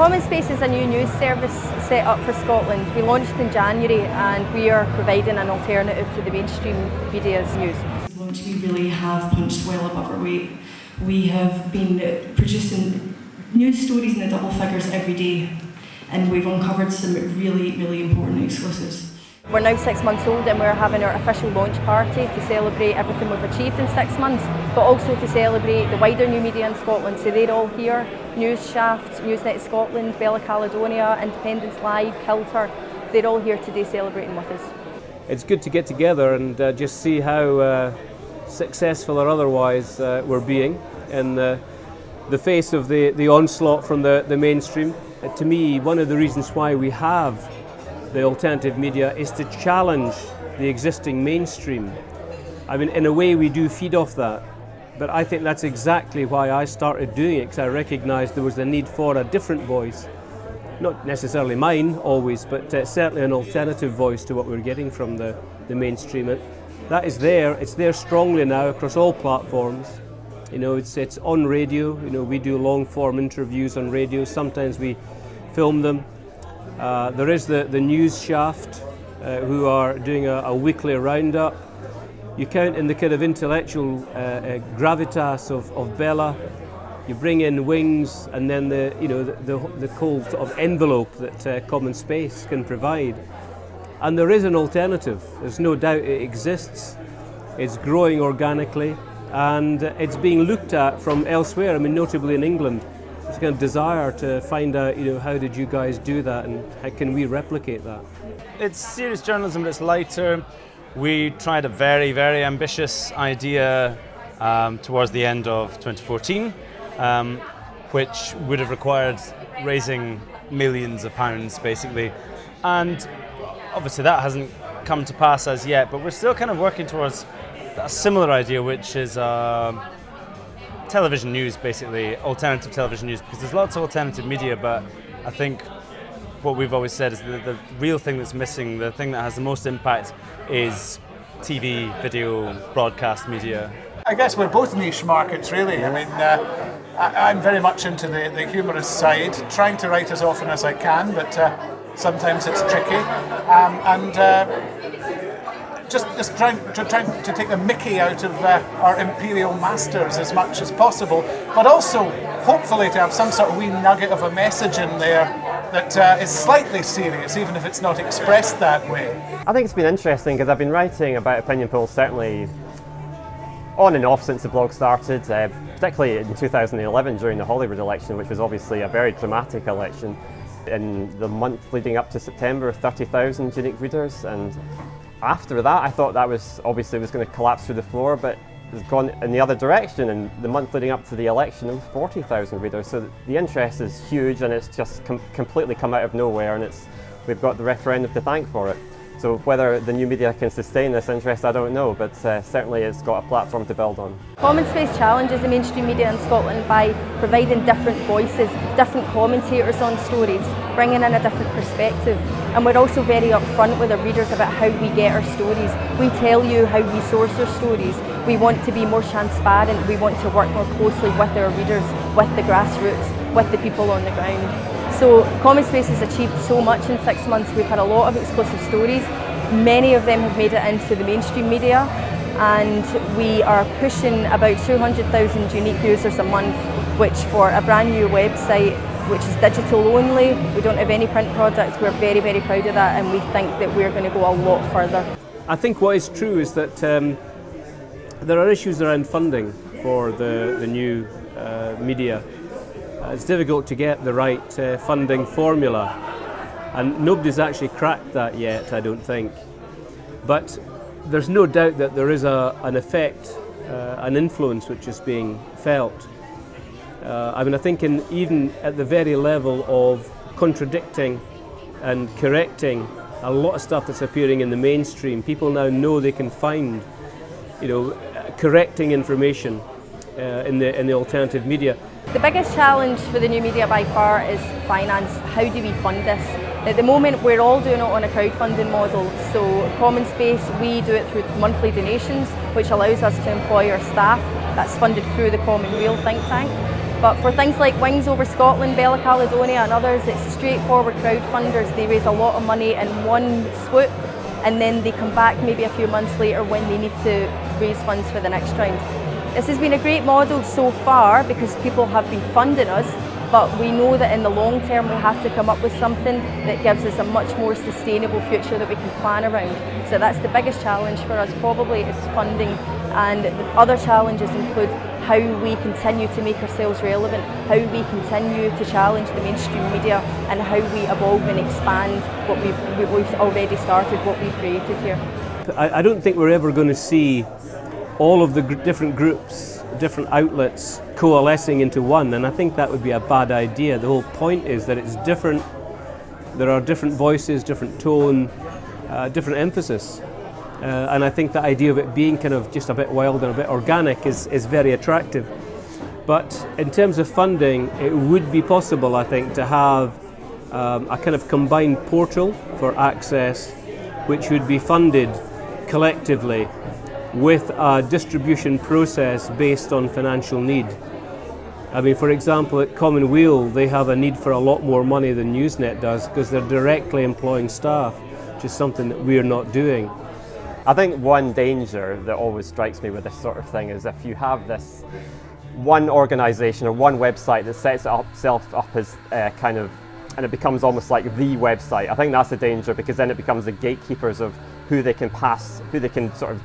Commonspace is a new news service set up for Scotland. We launched in January and we are providing an alternative to the mainstream media's news. Launch, we really have punched well above our weight. We have been producing news stories in the double figures every day, and we've uncovered some really, really important exclusives. We're now 6 months old and we're having our official launch party to celebrate everything we've achieved in 6 months, but also to celebrate the wider new media in Scotland. So they're all here: Newsshaft, Newsnet Scotland, Bella Caledonia, Independence Live, Kilter. They're all here today celebrating with us. It's good to get together and just see how successful or otherwise we're being in the face of the onslaught from the mainstream. To me, one of the reasons why we have the alternative media is to challenge the existing mainstream. I mean, in a way we do feed off that, but I think that's exactly why I started doing it, because I recognised there was a need for a different voice. Not necessarily mine always, but certainly an alternative voice to what we're getting from the mainstream. And that is there, it's there strongly now across all platforms. You know, it's on radio. You know, we do long form interviews on radio, sometimes we film them. There is the Newsshaft, who are doing a weekly roundup. You count in the kind of intellectual gravitas of Bella. You bring in Wings, and then the cold sort of envelope that Commonspace can provide. And there is an alternative. There's no doubt it exists. It's growing organically, and it's being looked at from elsewhere. I mean, notably in England. There's a kind of desire to find out, you know, how did you guys do that, and how can we replicate that? It's serious journalism, but it's lighter. We tried a very, very ambitious idea towards the end of 2014, which would have required raising millions of pounds, basically. And obviously that hasn't come to pass as yet, but we're still kind of working towards a similar idea, which is television news, basically, alternative television news, because there's lots of alternative media, but I think what we've always said is the real thing that's missing, the thing that has the most impact, is TV, video, broadcast media. I guess we're both niche markets, really. I mean, I'm very much into the humorous side, trying to write as often as I can, but sometimes it's tricky. Just trying to take the mickey out of our imperial masters as much as possible, but also hopefully to have some sort of wee nugget of a message in there that is slightly serious, even if it's not expressed that way. I think it's been interesting because I've been writing about opinion polls certainly on and off since the blog started, particularly in 2011 during the Holyrood election, which was obviously a very dramatic election. In the month leading up to September, 30,000 unique readers, and after that I thought that was obviously was going to collapse through the floor, but it's gone in the other direction. And the month leading up to the election, there was 40,000 readers, so the interest is huge, and it's just completely come out of nowhere, and we've got the referendum to thank for it. So whether the new media can sustain this interest, I don't know, but certainly it's got a platform to build on. Commonspace challenges the mainstream media in Scotland by providing different voices, different commentators on stories, bringing in a different perspective. And we're also very upfront with our readers about how we get our stories. We tell you how we source our stories. We want to be more transparent. We want to work more closely with our readers, with the grassroots, with the people on the ground. So Commonspace has achieved so much in 6 months. We've had a lot of exclusive stories. Many of them have made it into the mainstream media, and we are pushing about 200,000 unique users a month, which for a brand new website, which is digital only, we don't have any print products. We're very, very proud of that, and we think that we're going to go a lot further. I think what is true is that there are issues around funding for the new media. It's difficult to get the right funding formula, and nobody's actually cracked that yet, I don't think. But there's no doubt that there is an effect, an influence which is being felt. I mean, I think even at the very level of contradicting and correcting a lot of stuff that's appearing in the mainstream, people now know they can find, you know, correcting information in the alternative media. The biggest challenge for the new media by far is finance. How do we fund this? At the moment we're all doing it on a crowdfunding model, so Commonspace, we do it through monthly donations, which allows us to employ our staff. That's funded through the Commonweal think tank. But for things like Wings Over Scotland, Bella Caledonia and others, it's straightforward crowdfunders. They raise a lot of money in one swoop, and then they come back maybe a few months later when they need to raise funds for the next round. This has been a great model so far because people have been funding us, but we know that in the long term we have to come up with something that gives us a much more sustainable future that we can plan around. So that's the biggest challenge for us probably, is funding, and the other challenges include how we continue to make ourselves relevant, how we continue to challenge the mainstream media, and how we evolve and expand what we've already started, what we've created here. I don't think we're ever going to see all of the different groups, different outlets coalescing into one, and I think that would be a bad idea. The whole point is that it's different, there are different voices, different tone, different emphasis. And I think the idea of it being kind of just a bit wild and a bit organic is very attractive. But in terms of funding, it would be possible, I think, to have a kind of combined portal for access, which would be funded collectively with a distribution process based on financial need. I mean, for example, at Commonweal, they have a need for a lot more money than Newsnet does because they're directly employing staff, which is something that we're not doing. I think one danger that always strikes me with this sort of thing is if you have this one organisation or one website that sets itself up as kind of, and it becomes almost like the website. I think that's the danger, because then it becomes the gatekeepers of who they can pass, who they can sort of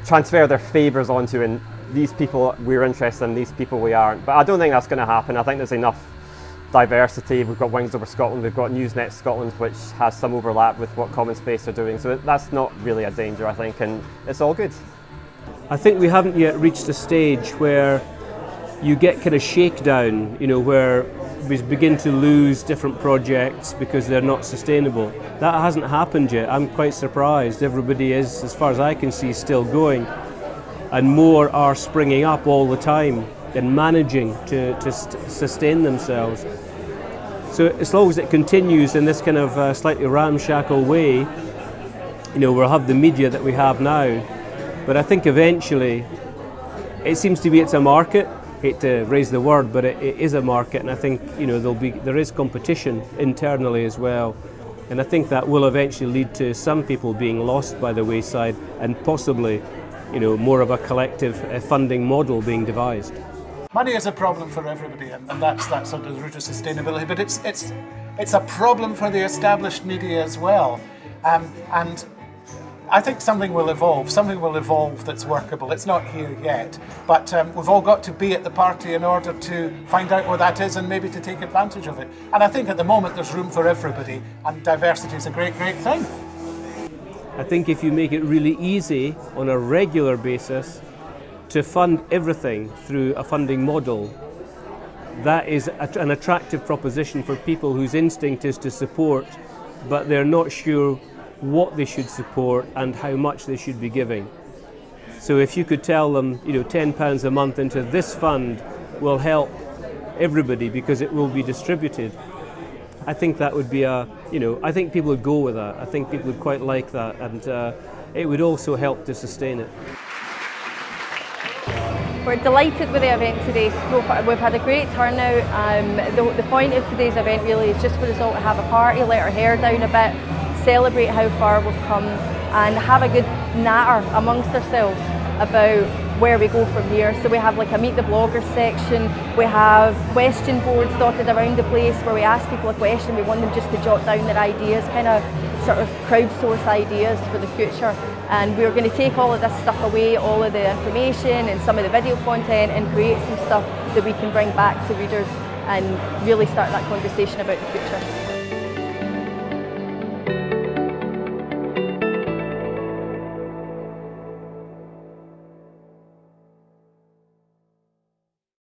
transfer their favours onto, and these people we're interested in, these people we aren't. But I don't think that's going to happen. I think there's enough diversity. We've got Wings Over Scotland, we've got Newsnet Scotland, which has some overlap with what Commonspace are doing, so that's not really a danger, I think, and it's all good. I think we haven't yet reached a stage where you get kind of shakedown, you know, where we begin to lose different projects because they're not sustainable. That hasn't happened yet. I'm quite surprised. Everybody is, as far as I can see, still going, and more are springing up all the time and managing to sustain themselves. So as long as it continues in this kind of slightly ramshackle way, you know, we'll have the media that we have now. But I think eventually, it seems to be it's a market. Hate to raise the word, but it is a market, and I think, you know, there is competition internally as well, and I think that will eventually lead to some people being lost by the wayside, and possibly, you know, more of a collective funding model being devised. Money is a problem for everybody, and that's sort of the root of sustainability. But it's a problem for the established media as well, and I think something will evolve that's workable. It's not here yet, but we've all got to be at the party in order to find out what that is and maybe to take advantage of it. And I think at the moment there's room for everybody, and diversity is a great, great thing. I think if you make it really easy on a regular basis to fund everything through a funding model, that is an attractive proposition for people whose instinct is to support, but they're not sure what they should support and how much they should be giving. So if you could tell them, you know, £10 a month into this fund will help everybody because it will be distributed, I think that would be I think people would go with that. I think people would quite like that, and it would also help to sustain it. We're delighted with the event today. So far, we've had a great turnout. The point of today's event really is just for us all to have a party, let our hair down a bit, celebrate how far we've come, and have a good natter amongst ourselves about where we go from here. So we have like a Meet the Bloggers section, we have question boards dotted around the place where we ask people a question, we want them just to jot down their ideas, kind of sort of crowdsource ideas for the future. And we're going to take all of this stuff away, all of the information and some of the video content, and create some stuff that we can bring back to readers and really start that conversation about the future.